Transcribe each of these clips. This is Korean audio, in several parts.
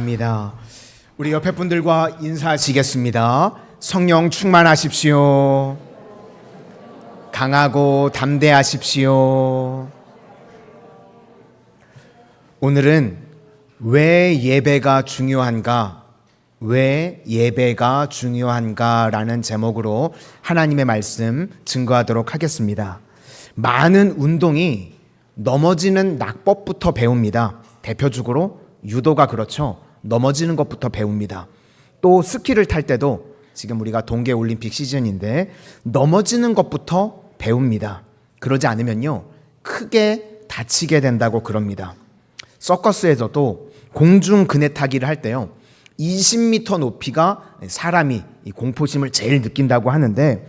감사합니다. 우리 옆에 분들과 인사하시겠습니다. 성령 충만하십시오. 강하고 담대하십시오. 오늘은 왜 예배가 중요한가? 왜 예배가 중요한가라는 제목으로 하나님의 말씀 증거하도록 하겠습니다. 많은 운동이 넘어지는 낙법부터 배웁니다. 대표적으로 유도가 그렇죠. 넘어지는 것부터 배웁니다. 또 스키를 탈 때도 지금 우리가 동계올림픽 시즌인데 넘어지는 것부터 배웁니다. 그러지 않으면요 크게 다치게 된다고 그럽니다. 서커스에서도 공중 그네타기를 할 때요 20m 높이가 사람이 이 공포심을 제일 느낀다고 하는데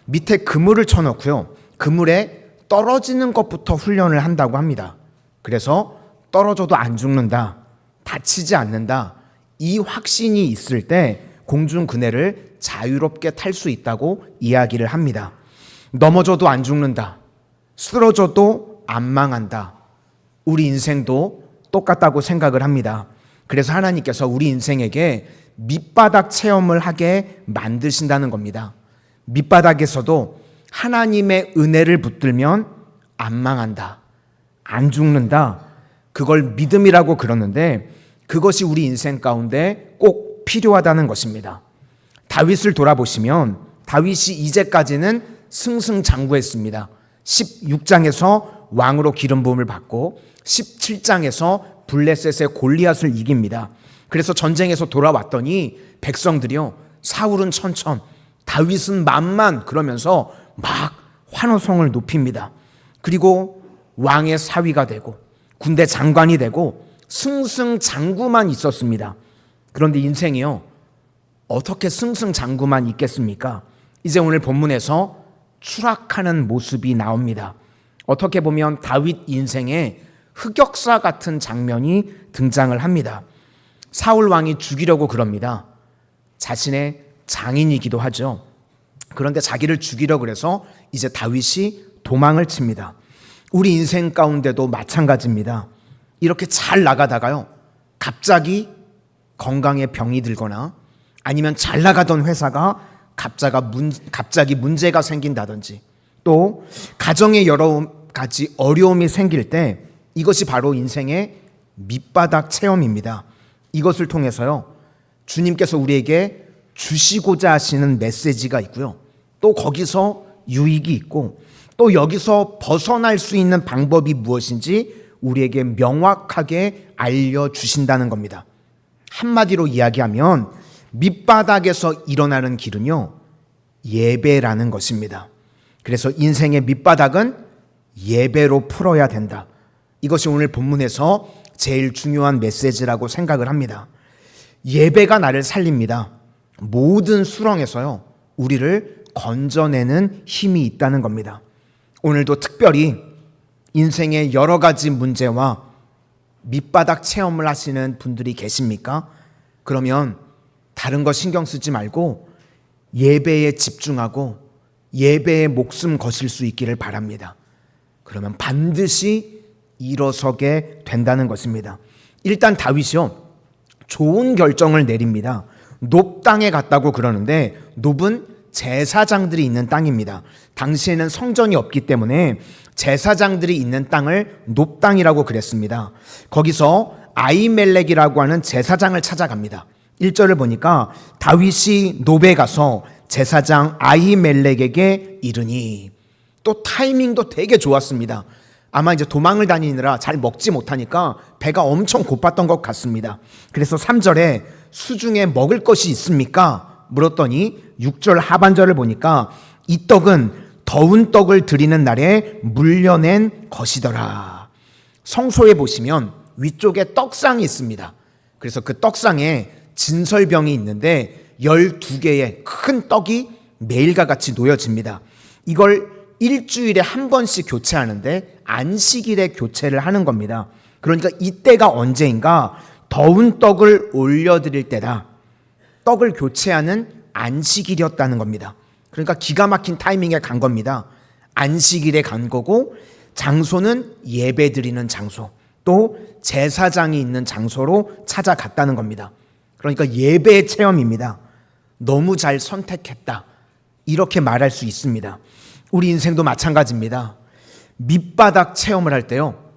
밑에 그물을 쳐놓고요 그물에 떨어지는 것부터 훈련을 한다고 합니다. 그래서 떨어져도 안 죽는다, 다치지 않는다, 이 확신이 있을 때 공중 그네를 자유롭게 탈 수 있다고 이야기를 합니다. 넘어져도 안 죽는다, 쓰러져도 안 망한다. 우리 인생도 똑같다고 생각을 합니다. 그래서 하나님께서 우리 인생에게 밑바닥 체험을 하게 만드신다는 겁니다. 밑바닥에서도 하나님의 은혜를 붙들면 안 망한다, 안 죽는다. 그걸 믿음이라고 그러는데 그것이 우리 인생 가운데 꼭 필요하다는 것입니다. 다윗을 돌아보시면 다윗이 이제까지는 승승장구했습니다. 16장에서 왕으로 기름 부음을 받고 17장에서 블레셋의 골리앗을 이깁니다. 그래서 전쟁에서 돌아왔더니 백성들이요 사울은 천천, 다윗은 만만 그러면서 막 환호성을 높입니다. 그리고 왕의 사위가 되고 군대 장관이 되고 승승장구만 있었습니다. 그런데 인생이요 어떻게 승승장구만 있겠습니까? 이제 오늘 본문에서 추락하는 모습이 나옵니다. 어떻게 보면 다윗 인생에 흑역사 같은 장면이 등장을 합니다. 사울 왕이 죽이려고 그럽니다. 자신의 장인이기도 하죠. 그런데 자기를 죽이려고 그래서 이제 다윗이 도망을 칩니다. 우리 인생 가운데도 마찬가지입니다. 이렇게 잘 나가다가요 갑자기 건강에 병이 들거나 아니면 잘 나가던 회사가 갑자기 문제가 생긴다든지 또 가정에 여러 가지 어려움이 생길 때 이것이 바로 인생의 밑바닥 체험입니다. 이것을 통해서요 주님께서 우리에게 주시고자 하시는 메시지가 있고요 또 거기서 유익이 있고 또 여기서 벗어날 수 있는 방법이 무엇인지 우리에게 명확하게 알려주신다는 겁니다. 한마디로 이야기하면 밑바닥에서 일어나는 길은요 예배라는 것입니다. 그래서 인생의 밑바닥은 예배로 풀어야 된다. 이것이 오늘 본문에서 제일 중요한 메시지라고 생각을 합니다. 예배가 나를 살립니다. 모든 수렁에서요 우리를 건져내는 힘이 있다는 겁니다. 오늘도 특별히 인생의 여러 가지 문제와 밑바닥 체험을 하시는 분들이 계십니까? 그러면 다른 거 신경 쓰지 말고 예배에 집중하고 예배에 목숨 거실 수 있기를 바랍니다. 그러면 반드시 일어서게 된다는 것입니다. 일단 다윗이요 좋은 결정을 내립니다. 놉 땅에 갔다고 그러는데 놉은 제사장들이 있는 땅입니다. 당시에는 성전이 없기 때문에 제사장들이 있는 땅을 놉 땅이라고 그랬습니다. 거기서 아히멜렉이라고 하는 제사장을 찾아갑니다. 1절을 보니까 다윗이 놉에 가서 제사장 아히멜렉에게 이르니, 또 타이밍도 되게 좋았습니다. 아마 이제 도망을 다니느라 잘 먹지 못하니까 배가 엄청 고팠던 것 같습니다. 그래서 3절에 수중에 먹을 것이 있습니까? 물었더니 6절 하반절을 보니까 이 떡은 더운 떡을 드리는 날에 물려낸 것이더라. 성소에 보시면 위쪽에 떡상이 있습니다. 그래서 그 떡상에 진설병이 있는데 12개의 큰 떡이 매일과 같이 놓여집니다. 이걸 일주일에 한 번씩 교체하는데 안식일에 교체를 하는 겁니다. 그러니까 이때가 언제인가? 더운 떡을 올려드릴 때다. 떡을 교체하는 안식일이었다는 겁니다. 그러니까 기가 막힌 타이밍에 간 겁니다. 안식일에 간 거고 장소는 예배 드리는 장소. 또 제사장이 있는 장소로 찾아갔다는 겁니다. 그러니까 예배의 체험입니다. 너무 잘 선택했다, 이렇게 말할 수 있습니다. 우리 인생도 마찬가지입니다. 밑바닥 체험을 할 때요,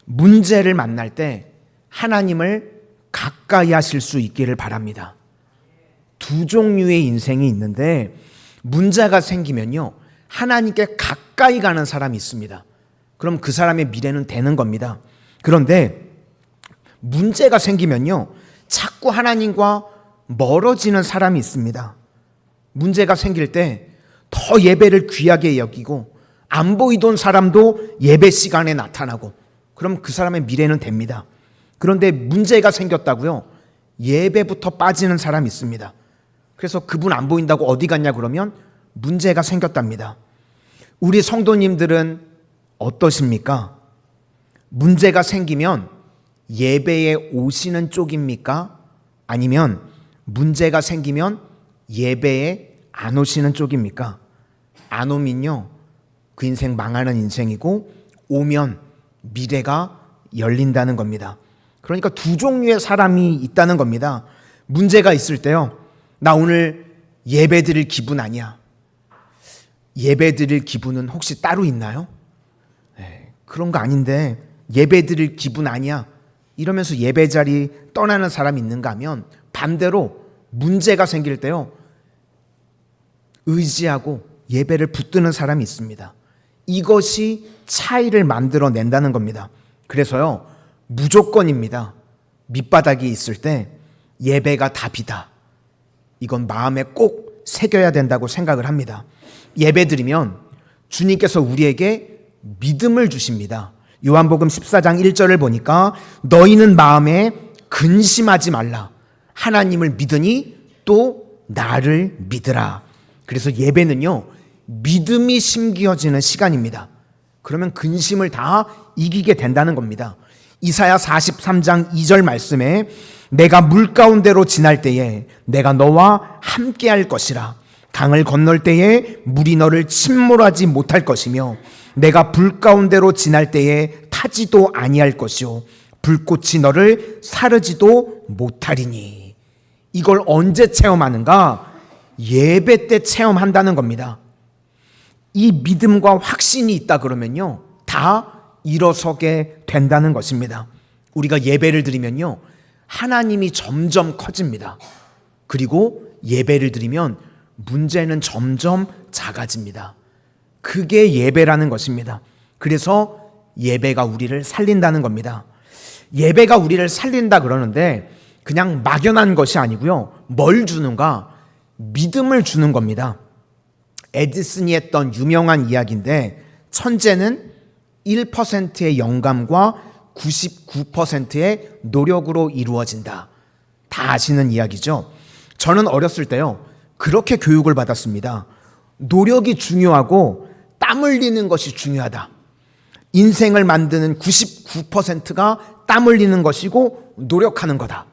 문제를 만날 때 하나님을 가까이 하실 수 있기를 바랍니다. 두 종류의 인생이 있는데, 문제가 생기면요, 하나님께 가까이 가는 사람이 있습니다. 그럼 그 사람의 미래는 되는 겁니다. 그런데 문제가 생기면요, 자꾸 하나님과 멀어지는 사람이 있습니다. 문제가 생길 때 더 예배를 귀하게 여기고 안 보이던 사람도 예배 시간에 나타나고, 그럼 그 사람의 미래는 됩니다. 그런데 문제가 생겼다고요, 예배부터 빠지는 사람이 있습니다. 그래서 그분 안 보인다고 어디 갔냐 그러면 문제가 생겼답니다. 우리 성도님들은 어떠십니까? 문제가 생기면 예배에 오시는 쪽입니까? 아니면 문제가 생기면 예배에 안 오시는 쪽입니까? 안 오면요, 그 인생 망하는 인생이고, 오면 미래가 열린다는 겁니다. 그러니까 두 종류의 사람이 있다는 겁니다. 문제가 있을 때요, 나 오늘 예배 드릴 기분 아니야. 예배 드릴 기분은 혹시 따로 있나요? 그런 거 아닌데 예배 드릴 기분 아니야, 이러면서 예배 자리 떠나는 사람이 있는가 하면, 반대로 문제가 생길 때요, 의지하고 예배를 붙드는 사람이 있습니다. 이것이 차이를 만들어낸다는 겁니다. 그래서요, 무조건입니다. 밑바닥이 있을 때 예배가 답이다, 이건 마음에 꼭 새겨야 된다고 생각을 합니다. 예배 드리면 주님께서 우리에게 믿음을 주십니다. 요한복음 14장 1절을 보니까 너희는 마음에 근심하지 말라, 하나님을 믿으니 또 나를 믿으라. 그래서 예배는요, 믿음이 심겨지는 시간입니다. 그러면 근심을 다 이기게 된다는 겁니다. 이사야 43장 2절 말씀에 내가 물 가운데로 지날 때에 내가 너와 함께할 것이라, 강을 건널 때에 물이 너를 침몰하지 못할 것이며 내가 불 가운데로 지날 때에 타지도 아니할 것이요 불꽃이 너를 사르지도 못하리니. 이걸 언제 체험하는가? 예배 때 체험한다는 겁니다. 이 믿음과 확신이 있다 그러면요, 다 일어서게 된다는 것입니다. 우리가 예배를 드리면요, 하나님이 점점 커집니다. 그리고 예배를 드리면 문제는 점점 작아집니다. 그게 예배라는 것입니다. 그래서 예배가 우리를 살린다는 겁니다. 예배가 우리를 살린다 그러는데 그냥 막연한 것이 아니고요, 뭘 주는가? 믿음을 주는 겁니다. 에디슨이 했던 유명한 이야기인데, 천재는 1%의 영감과 99%의 노력으로 이루어진다. 다 아시는 이야기죠. 저는 어렸을 때요, 그렇게 교육을 받았습니다. 노력이 중요하고 땀 흘리는 것이 중요하다. 인생을 만드는 99%가 땀 흘리는 것이고 노력하는 거다.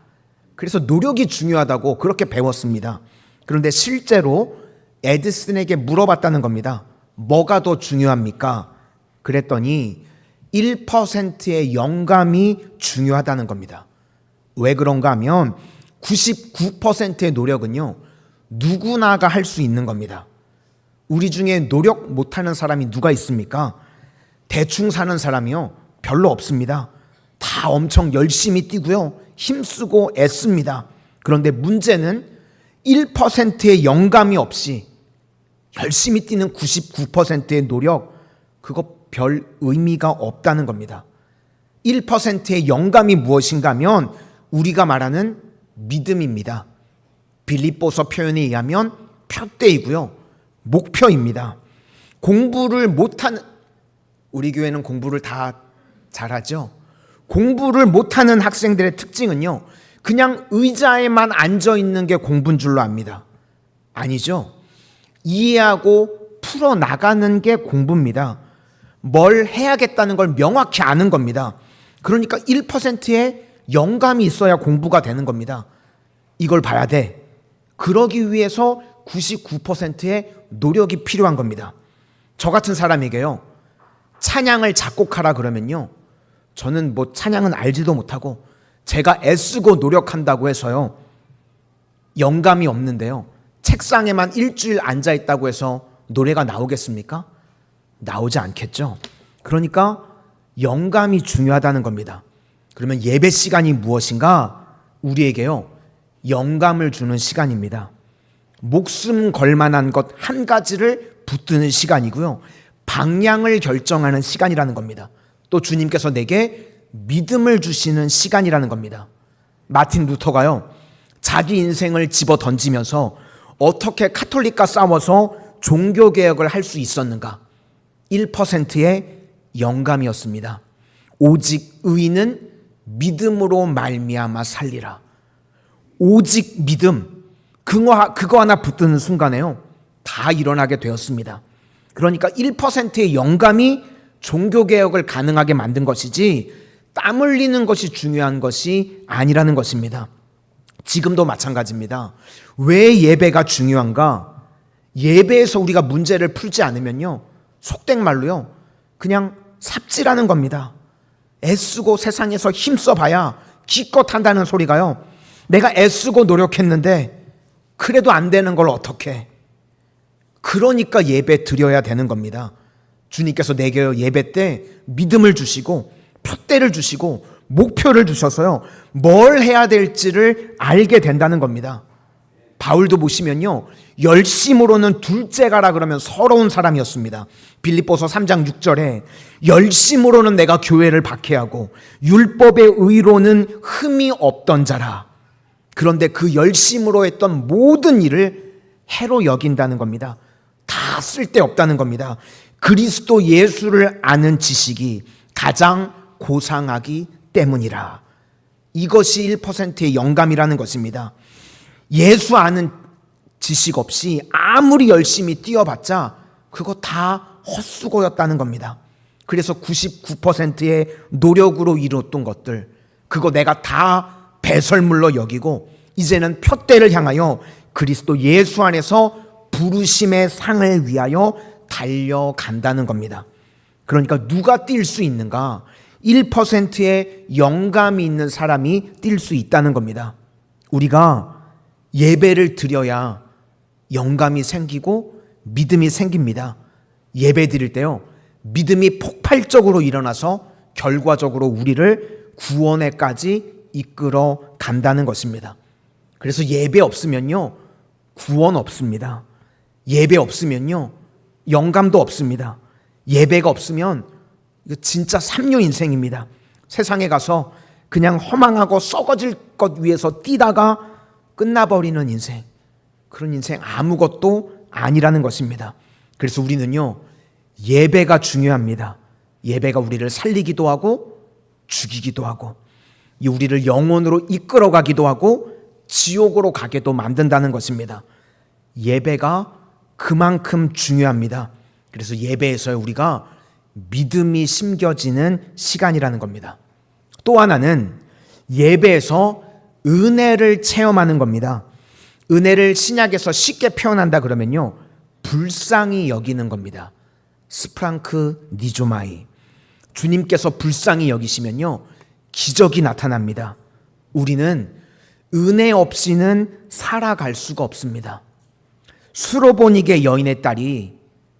그래서 노력이 중요하다고 그렇게 배웠습니다. 그런데 실제로 에디슨에게 물어봤다는 겁니다. 뭐가 더 중요합니까? 그랬더니 1%의 영감이 중요하다는 겁니다. 왜 그런가 하면 99%의 노력은요, 누구나가 할 수 있는 겁니다. 우리 중에 노력 못하는 사람이 누가 있습니까? 대충 사는 사람이요, 별로 없습니다. 다 엄청 열심히 뛰고요, 힘쓰고 애씁니다. 그런데 문제는 1%의 영감이 없이 열심히 뛰는 99%의 노력, 그거 별 의미가 없다는 겁니다. 1%의 영감이 무엇인가 하면 우리가 말하는 믿음입니다. 빌립보서 표현에 의하면 표대이고요, 목표입니다. 공부를 못하는, 우리 교회는 공부를 다 잘하죠. 공부를 못하는 학생들의 특징은요, 그냥 의자에만 앉아 있는 게 공부인 줄로 압니다. 아니죠. 이해하고 풀어나가는 게 공부입니다. 뭘 해야겠다는 걸 명확히 아는 겁니다. 그러니까 1%의 영감이 있어야 공부가 되는 겁니다. 이걸 봐야 돼. 그러기 위해서 99%의 노력이 필요한 겁니다. 저 같은 사람에게요, 찬양을 작곡하라 그러면요, 저는 뭐 찬양은 알지도 못하고 제가 애쓰고 노력한다고 해서요 영감이 없는데요 책상에만 일주일 앉아있다고 해서 노래가 나오겠습니까? 나오지 않겠죠. 그러니까 영감이 중요하다는 겁니다. 그러면 예배 시간이 무엇인가? 우리에게요 영감을 주는 시간입니다. 목숨 걸만한 것 한 가지를 붙드는 시간이고요 방향을 결정하는 시간이라는 겁니다. 또 주님께서 내게 믿음을 주시는 시간이라는 겁니다. 마틴 루터가요 자기 인생을 집어 던지면서 어떻게 카톨릭과 싸워서 종교개혁을 할 수 있었는가? 1%의 영감이었습니다. 오직 의인은 믿음으로 말미암아 살리라. 오직 믿음, 그거 하나 붙드는 순간에요 다 일어나게 되었습니다. 그러니까 1%의 영감이 종교개혁을 가능하게 만든 것이지 땀 흘리는 것이 중요한 것이 아니라는 것입니다. 지금도 마찬가지입니다. 왜 예배가 중요한가? 예배에서 우리가 문제를 풀지 않으면요 속된 말로요 그냥 삽질하는 겁니다. 애쓰고 세상에서 힘써봐야 기껏 한다는 소리가요 내가 애쓰고 노력했는데 그래도 안 되는 걸 어떻게? 그러니까 예배 드려야 되는 겁니다. 주님께서 내게 예배 때 믿음을 주시고 표대를 주시고 목표를 주셔서요 뭘 해야 될지를 알게 된다는 겁니다. 바울도 보시면요 열심으로는 둘째가라 그러면 서러운 사람이었습니다. 빌립보서 3장 6절에 열심으로는 내가 교회를 박해하고 율법의 의로는 흠이 없던 자라. 그런데 그 열심으로 했던 모든 일을 해로 여긴다는 겁니다. 다 쓸데없다는 겁니다. 그리스도 예수를 아는 지식이 가장 고상하기 때문이라. 이것이 1%의 영감이라는 것입니다. 예수 아는 지식 없이 아무리 열심히 뛰어봤자 그거 다 헛수고였다는 겁니다. 그래서 99%의 노력으로 이뤘던 것들 그거 내가 다 배설물로 여기고 이제는 표대를 향하여 그리스도 예수 안에서 부르심의 상을 위하여 달려간다는 겁니다. 그러니까 누가 뛸 수 있는가? 1%의 영감이 있는 사람이 뛸 수 있다는 겁니다. 우리가 예배를 드려야 영감이 생기고 믿음이 생깁니다. 예배 드릴 때요 믿음이 폭발적으로 일어나서 결과적으로 우리를 구원에까지 이끌어 간다는 것입니다. 그래서 예배 없으면요 구원 없습니다. 예배 없으면요 영감도 없습니다. 예배가 없으면 이거 진짜 삼류 인생입니다. 세상에 가서 그냥 허망하고 썩어질 것 위해서 뛰다가 끝나버리는 인생, 그런 인생 아무것도 아니라는 것입니다. 그래서 우리는요 예배가 중요합니다. 예배가 우리를 살리기도 하고 죽이기도 하고 우리를 영혼으로 이끌어가기도 하고 지옥으로 가게도 만든다는 것입니다. 예배가 그만큼 중요합니다. 그래서 예배에서 우리가 믿음이 심겨지는 시간이라는 겁니다. 또 하나는 예배에서 은혜를 체험하는 겁니다. 은혜를 신약에서 쉽게 표현한다 그러면요 불쌍히 여기는 겁니다. 스프랑크 니조마이. 주님께서 불쌍히 여기시면요 기적이 나타납니다. 우리는 은혜 없이는 살아갈 수가 없습니다. 수로보니게 여인의 딸이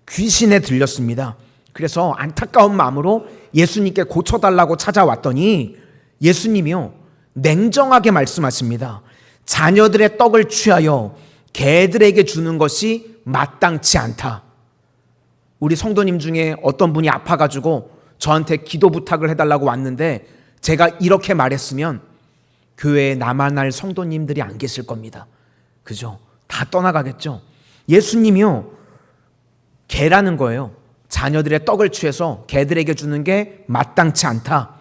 귀신에 들렸습니다. 그래서 안타까운 마음으로 예수님께 고쳐달라고 찾아왔더니 예수님이요 냉정하게 말씀하십니다. 자녀들의 떡을 취하여 개들에게 주는 것이 마땅치 않다. 우리 성도님 중에 어떤 분이 아파가지고 저한테 기도 부탁을 해달라고 왔는데 제가 이렇게 말했으면 교회에 나만 할 성도님들이 안 계실 겁니다. 그죠? 다 떠나가겠죠. 예수님이요 개라는 거예요. 자녀들의 떡을 취해서 개들에게 주는 게 마땅치 않다.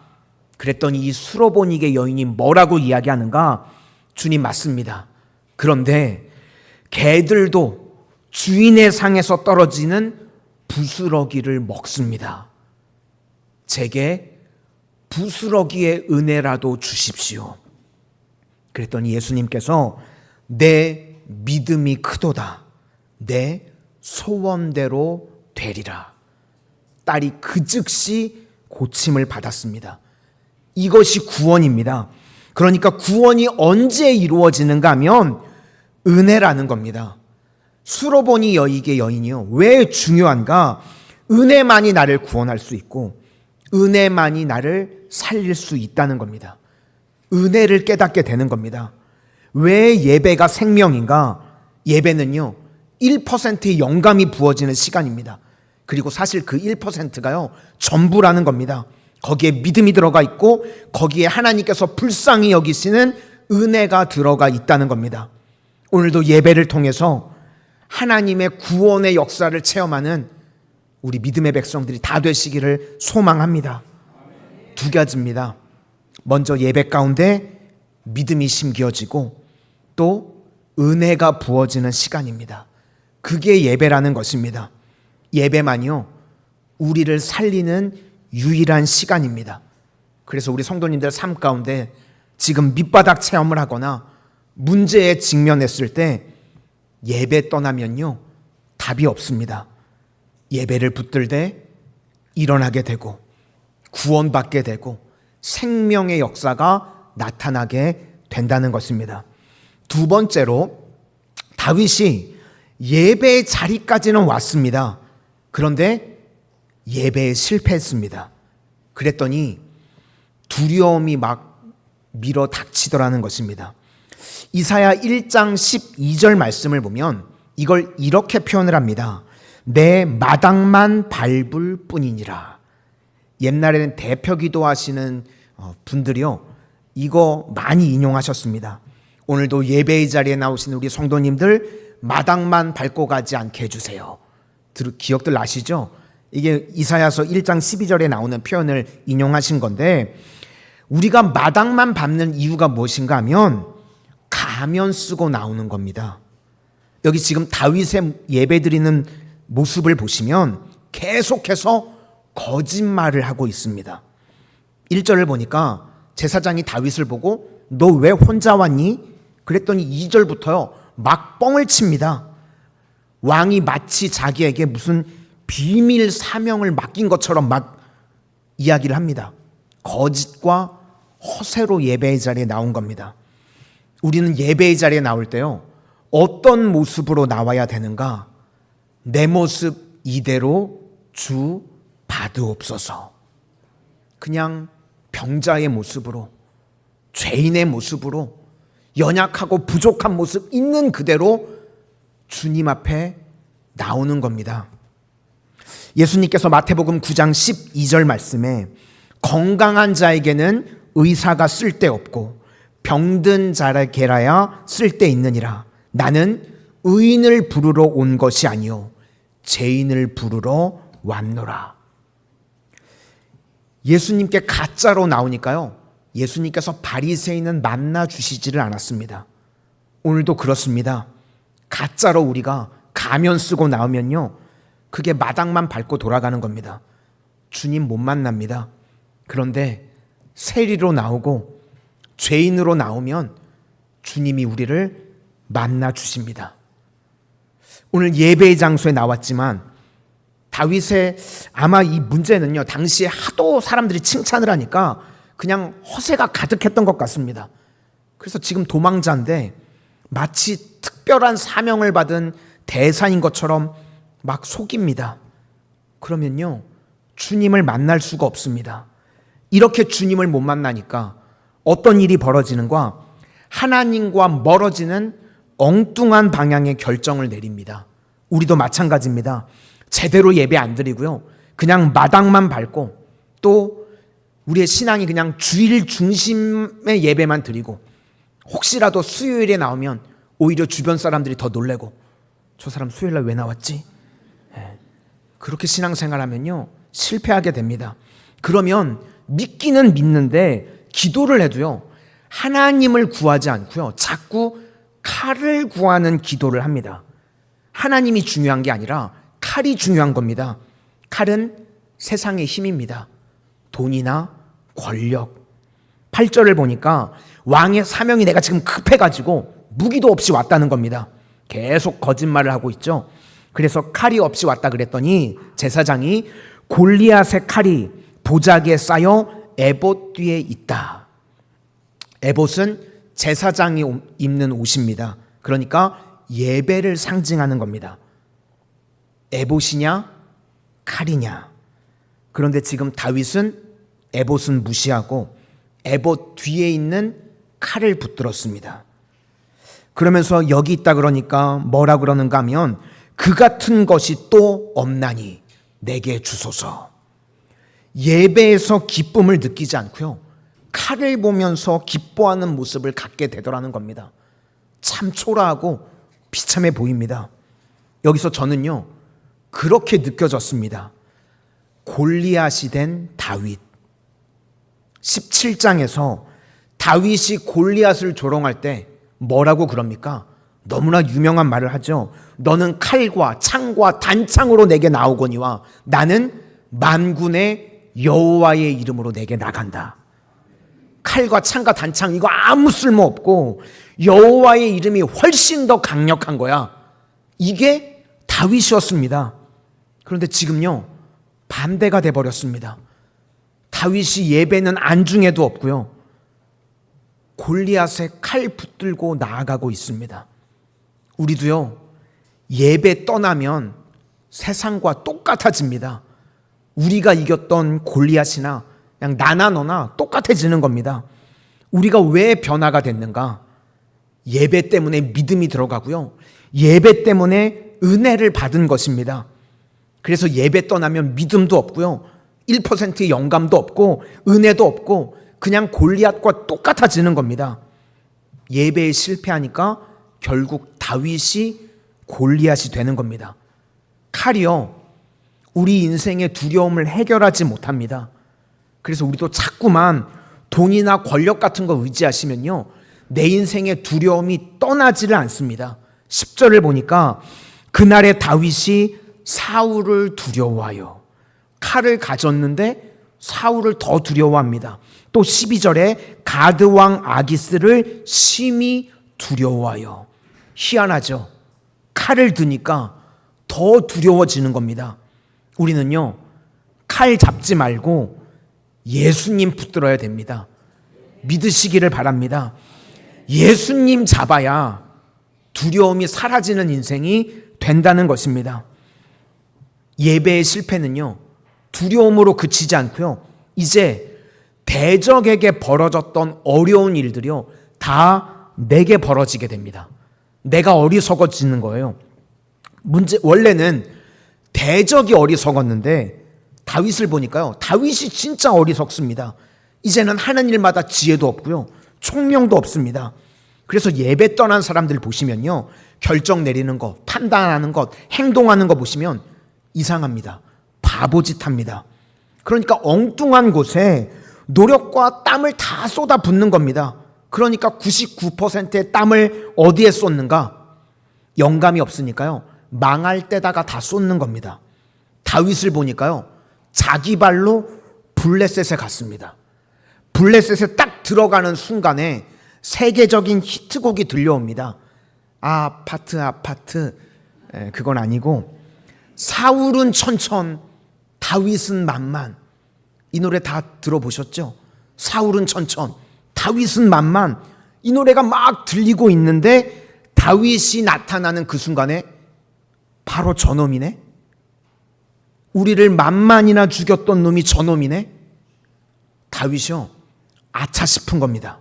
그랬더니 이 수로보니게 여인이 뭐라고 이야기하는가? 주님 맞습니다. 그런데 개들도 주인의 상에서 떨어지는 부스러기를 먹습니다. 제게 부스러기의 은혜라도 주십시오. 그랬더니 예수님께서 내 믿음이 크도다. 내 소원대로 되리라. 딸이 그 즉시 고침을 받았습니다. 이것이 구원입니다. 그러니까 구원이 언제 이루어지는가 하면 은혜라는 겁니다. 수로보니 여이게 여인이요. 왜 중요한가? 은혜만이 나를 구원할 수 있고 은혜만이 나를 살릴 수 있다는 겁니다. 은혜를 깨닫게 되는 겁니다. 왜 예배가 생명인가? 예배는요 1%의 영감이 부어지는 시간입니다. 그리고 사실 그 1%가요 전부라는 겁니다. 거기에 믿음이 들어가 있고 거기에 하나님께서 불쌍히 여기시는 은혜가 들어가 있다는 겁니다. 오늘도 예배를 통해서 하나님의 구원의 역사를 체험하는 우리 믿음의 백성들이 다 되시기를 소망합니다. 두 가지입니다. 먼저 예배 가운데 믿음이 심겨지고 또 은혜가 부어지는 시간입니다. 그게 예배라는 것입니다. 예배만요 우리를 살리는 유일한 시간입니다. 그래서 우리 성도님들 삶 가운데 지금 밑바닥 체험을 하거나 문제에 직면했을 때 예배 떠나면요 답이 없습니다. 예배를 붙들되 일어나게 되고 구원받게 되고 생명의 역사가 나타나게 된다는 것입니다. 두 번째로 다윗이 예배의 자리까지는 왔습니다. 그런데 예배에 실패했습니다. 그랬더니 두려움이 막 밀어 닥치더라는 것입니다. 이사야 1장 12절 말씀을 보면 이걸 이렇게 표현을 합니다. 내 마당만 밟을 뿐이니라. 옛날에는 대표 기도하시는 분들이요 이거 많이 인용하셨습니다. 오늘도 예배의 자리에 나오신 우리 성도님들 마당만 밟고 가지 않게 해주세요. 기억들 나시죠? 이게 이사야서 1장 12절에 나오는 표현을 인용하신 건데 우리가 마당만 밟는 이유가 무엇인가 하면 가면 쓰고 나오는 겁니다. 여기 지금 다윗의 예배드리는 모습을 보시면 계속해서 거짓말을 하고 있습니다. 1절을 보니까 제사장이 다윗을 보고 너 왜 혼자 왔니? 그랬더니 2절부터요 막 뻥을 칩니다. 왕이 마치 자기에게 무슨 비밀 사명을 맡긴 것처럼 막 이야기를 합니다. 거짓과 허세로 예배의 자리에 나온 겁니다. 우리는 예배의 자리에 나올 때요 어떤 모습으로 나와야 되는가? 내 모습 이대로 주 받으옵소서. 그냥 병자의 모습으로 죄인의 모습으로 연약하고 부족한 모습 있는 그대로 주님 앞에 나오는 겁니다. 예수님께서 마태복음 9장 12절 말씀에 건강한 자에게는 의사가 쓸데없고 병든 자에게라야 쓸데있느니라. 나는 의인을 부르러 온 것이 아니요 죄인을 부르러 왔노라. 예수님께 가짜로 나오니까요 예수님께서 바리새인은 만나 주시지를 않았습니다. 오늘도 그렇습니다. 가짜로 우리가 가면 쓰고 나오면요 그게 마당만 밟고 돌아가는 겁니다. 주님 못 만납니다. 그런데 세리로 나오고 죄인으로 나오면 주님이 우리를 만나 주십니다. 오늘 예배의 장소에 나왔지만 다윗의 아마 이 문제는요 당시에 하도 사람들이 칭찬을 하니까 그냥 허세가 가득했던 것 같습니다. 그래서 지금 도망자인데 마치 특별한 사명을 받은 대사인 것처럼 막 속입니다. 그러면요 주님을 만날 수가 없습니다. 이렇게 주님을 못 만나니까 어떤 일이 벌어지는가? 하나님과 멀어지는 엉뚱한 방향의 결정을 내립니다. 우리도 마찬가지입니다. 제대로 예배 안 드리고요 그냥 마당만 밟고 또 우리의 신앙이 그냥 주일 중심의 예배만 드리고 혹시라도 수요일에 나오면 오히려 주변 사람들이 더 놀래고 저 사람 수요일날 왜 나왔지? 그렇게 신앙생활하면요 실패하게 됩니다. 그러면 믿기는 믿는데 기도를 해도요 하나님을 구하지 않고요 자꾸 칼을 구하는 기도를 합니다. 하나님이 중요한 게 아니라 칼이 중요한 겁니다. 칼은 세상의 힘입니다. 돈이나 권력. 8절을 보니까 왕의 사명이 내가 지금 급해가지고 무기도 없이 왔다는 겁니다. 계속 거짓말을 하고 있죠. 그래서 칼이 없이 왔다 그랬더니 제사장이 골리앗의 칼이 보자기에 쌓여 에봇 뒤에 있다. 에봇은 제사장이 입는 옷입니다. 그러니까 예배를 상징하는 겁니다. 에봇이냐 칼이냐. 그런데 지금 다윗은 에봇은 무시하고 에봇 뒤에 있는 칼을 붙들었습니다. 그러면서 여기 있다 그러니까 뭐라 그러는가 하면 그 같은 것이 또 없나니 내게 주소서. 예배에서 기쁨을 느끼지 않고요, 칼을 보면서 기뻐하는 모습을 갖게 되더라는 겁니다. 참 초라하고 비참해 보입니다. 여기서 저는요 그렇게 느껴졌습니다. 골리앗이 된 다윗. 17장에서 다윗이 골리앗을 조롱할 때 뭐라고 그럽니까? 너무나 유명한 말을 하죠. 너는 칼과 창과 단창으로 내게 나오거니와 나는 만군의 여호와의 이름으로 내게 나간다. 칼과 창과 단창 이거 아무 쓸모 없고 여호와의 이름이 훨씬 더 강력한 거야. 이게 다윗이었습니다. 그런데 지금요 반대가 돼버렸습니다. 다윗이 예배는 안중에도 없고요, 골리앗의 칼 붙들고 나아가고 있습니다. 우리도요 예배 떠나면 세상과 똑같아집니다. 우리가 이겼던 골리앗이나 그냥 나나 너나 똑같아지는 겁니다. 우리가 왜 변화가 됐는가? 예배 때문에 믿음이 들어가고요, 예배 때문에 은혜를 받은 것입니다. 그래서 예배 떠나면 믿음도 없고요, 1%의 영감도 없고 은혜도 없고 그냥 골리앗과 똑같아지는 겁니다. 예배에 실패하니까 결국 다윗이 골리앗이 되는 겁니다. 칼이요 우리 인생의 두려움을 해결하지 못합니다. 그래서 우리도 자꾸만 돈이나 권력 같은 거 의지하시면요 내 인생의 두려움이 떠나지를 않습니다. 10절을 보니까 그날의 다윗이 사울을 두려워하여. 칼을 가졌는데 사울을 더 두려워합니다. 또 12절에 가드 왕 아기스를 심히 두려워하여. 희한하죠. 칼을 드니까 더 두려워지는 겁니다. 우리는요 칼 잡지 말고 예수님 붙들어야 됩니다. 믿으시기를 바랍니다. 예수님 잡아야 두려움이 사라지는 인생이 된다는 것입니다. 예배의 실패는요 두려움으로 그치지 않고요, 이제 대적에게 벌어졌던 어려운 일들이요 다 내게 벌어지게 됩니다. 내가 어리석어지는 거예요. 원래는 대적이 어리석었는데 다윗을 보니까요 다윗이 진짜 어리석습니다. 이제는 하는 일마다 지혜도 없고요 총명도 없습니다. 그래서 예배 떠난 사람들 보시면요 결정 내리는 것, 판단하는 것, 행동하는 거 보시면 이상합니다. 바보짓 합니다. 그러니까 엉뚱한 곳에 노력과 땀을 다 쏟아붓는 겁니다. 그러니까 99%의 땀을 어디에 쏟는가? 영감이 없으니까요 망할 때다가 다 쏟는 겁니다. 다윗을 보니까요 자기 발로 블레셋에 갔습니다. 블레셋에 딱 들어가는 순간에 세계적인 히트곡이 들려옵니다. 아파트 그건 아니고 사울은 천천 다윗은 만만. 이 노래 다 들어보셨죠? 사울은 천천 다윗은 만만. 이 노래가 막 들리고 있는데 다윗이 나타나는 그 순간에 바로 저놈이네? 우리를 만만이나 죽였던 놈이 저놈이네? 다윗이요 아차 싶은 겁니다.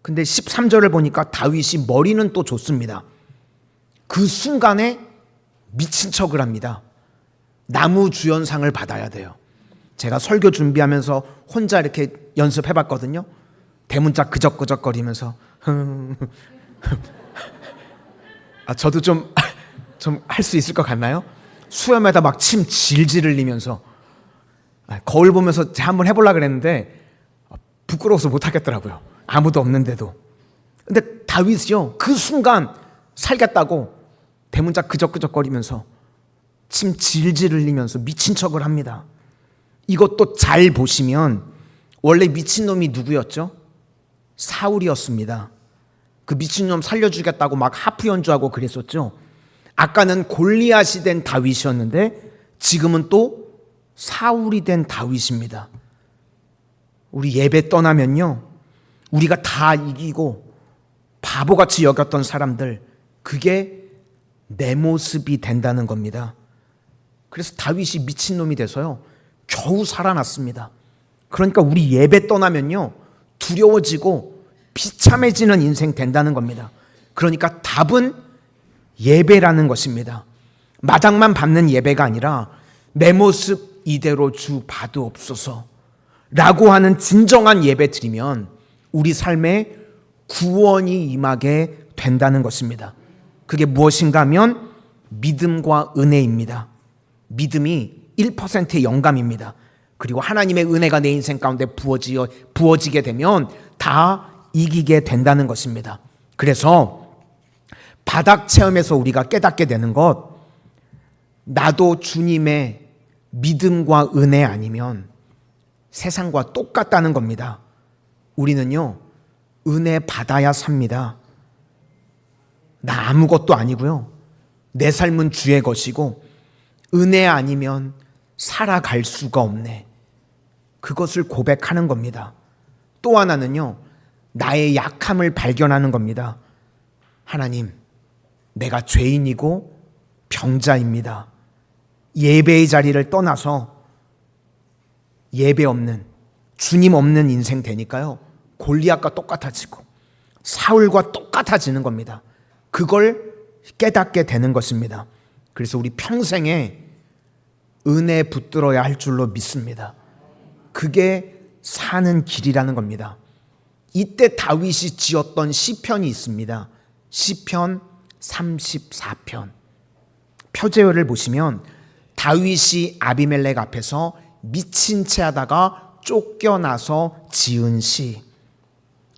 근데 13절을 보니까 다윗이 머리는 또 좋습니다. 그 순간에 미친 척을 합니다. 나무 주연상을 받아야 돼요. 제가 설교 준비하면서 혼자 이렇게 연습해봤거든요. 대문자 그적그적거리면서 저도 좀 할 수 있을 것 같나요? 수염에다 막 침 질질 흘리면서 거울 보면서 한번 해보려고 그랬는데 부끄러워서 못하겠더라고요. 아무도 없는데도. 근데 다윗이요 그 순간 살겠다고 대문자 그적그적거리면서 침 질질 흘리면서 미친 척을 합니다. 이것도 잘 보시면 원래 미친놈이 누구였죠? 사울이었습니다. 그 미친놈 살려주겠다고 막 하프 연주하고 그랬었죠. 아까는 골리앗이 된 다윗이었는데 지금은 또 사울이 된 다윗입니다. 우리 예배 떠나면요, 우리가 다 이기고 바보같이 여겼던 사람들, 그게 내 모습이 된다는 겁니다. 그래서 다윗이 미친놈이 돼서요, 겨우 살아났습니다. 그러니까 우리 예배 떠나면요, 두려워지고 비참해지는 인생 된다는 겁니다. 그러니까 답은 예배라는 것입니다. 마당만 받는 예배가 아니라 내 모습 이대로 주 받으옵소서 라고 하는 진정한 예배 드리면 우리 삶에 구원이 임하게 된다는 것입니다. 그게 무엇인가 하면 믿음과 은혜입니다. 믿음이 1%의 영감입니다. 그리고 하나님의 은혜가 내 인생 가운데 부어지게 되면 다 이기게 된다는 것입니다. 그래서 바닥 체험에서 우리가 깨닫게 되는 것, 나도 주님의 믿음과 은혜 아니면 세상과 똑같다는 겁니다. 우리는요, 은혜 받아야 삽니다. 나 아무것도 아니고요, 내 삶은 주의 것이고 은혜 아니면 살아갈 수가 없네, 그것을 고백하는 겁니다. 또 하나는요, 나의 약함을 발견하는 겁니다. 하나님, 내가 죄인이고 병자입니다. 예배의 자리를 떠나서 예배 없는, 주님 없는 인생 되니까요, 골리앗과 똑같아지고 사울과 똑같아지는 겁니다. 그걸 깨닫게 되는 것입니다. 그래서 우리 평생에 은혜 붙들어야 할 줄로 믿습니다. 그게 사는 길이라는 겁니다. 이때 다윗이 지었던 시편이 있습니다. 시편 34편. 표제어를 보시면 다윗이 아비멜렉 앞에서 미친 채 하다가 쫓겨나서 지은 시.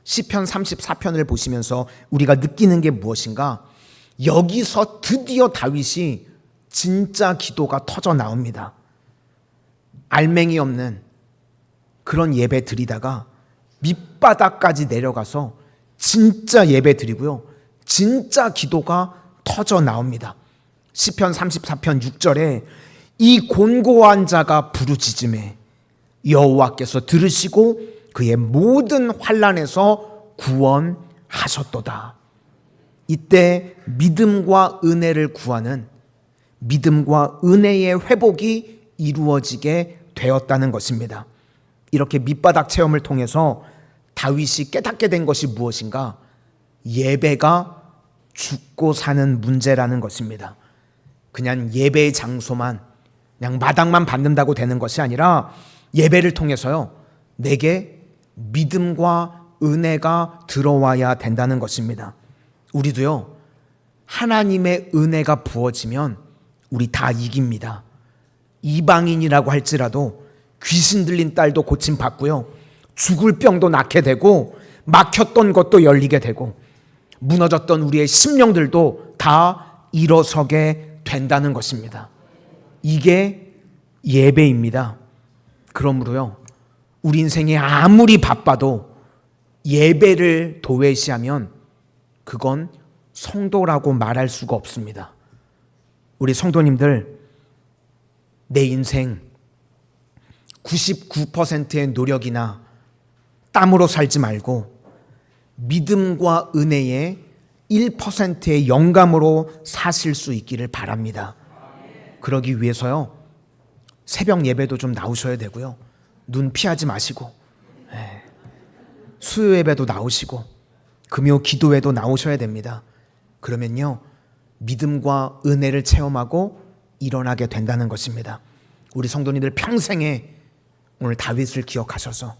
시편 34편을 보시면서 우리가 느끼는 게 무엇인가? 여기서 드디어 다윗이 진짜 기도가 터져 나옵니다. 알맹이 없는 그런 예배 드리다가 밑바닥까지 내려가서 진짜 예배 드리고요, 진짜 기도가 터져 나옵니다. 시편 34편 6절에 이 곤고한 자가 부르짖음에 여호와께서 들으시고 그의 모든 환난에서 구원하셨도다. 이때 믿음과 은혜를 구하는, 믿음과 은혜의 회복이 이루어지게 되었다는 것입니다. 이렇게 밑바닥 체험을 통해서 다윗이 깨닫게 된 것이 무엇인가? 예배가 죽고 사는 문제라는 것입니다. 그냥 예배의 장소만, 그냥 마당만 받는다고 되는 것이 아니라 예배를 통해서요, 내게 믿음과 은혜가 들어와야 된다는 것입니다. 우리도요, 하나님의 은혜가 부어지면 우리 다 이깁니다. 이방인이라고 할지라도 귀신 들린 딸도 고침받고요, 죽을 병도 낫게 되고 막혔던 것도 열리게 되고 무너졌던 우리의 심령들도 다 일어서게 된다는 것입니다. 이게 예배입니다. 그러므로요, 우리 인생이 아무리 바빠도 예배를 도외시하면 그건 성도라고 말할 수가 없습니다. 우리 성도님들, 내 인생 99%의 노력이나 땀으로 살지 말고 믿음과 은혜의 1%의 영감으로 사실 수 있기를 바랍니다. 그러기 위해서요, 새벽 예배도 좀 나오셔야 되고요, 눈 피하지 마시고 수요 예배도 나오시고 금요 기도회도 나오셔야 됩니다. 그러면요, 믿음과 은혜를 체험하고 일어나게 된다는 것입니다. 우리 성도님들 평생에 오늘 다윗을 기억하셔서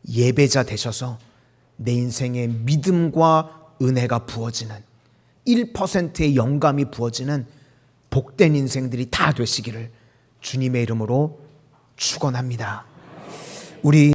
예배자 되셔서 내 인생에 믿음과 은혜가 부어지는 1%의 영감이 부어지는 복된 인생들이 다 되시기를 주님의 이름으로 축원합니다. 우리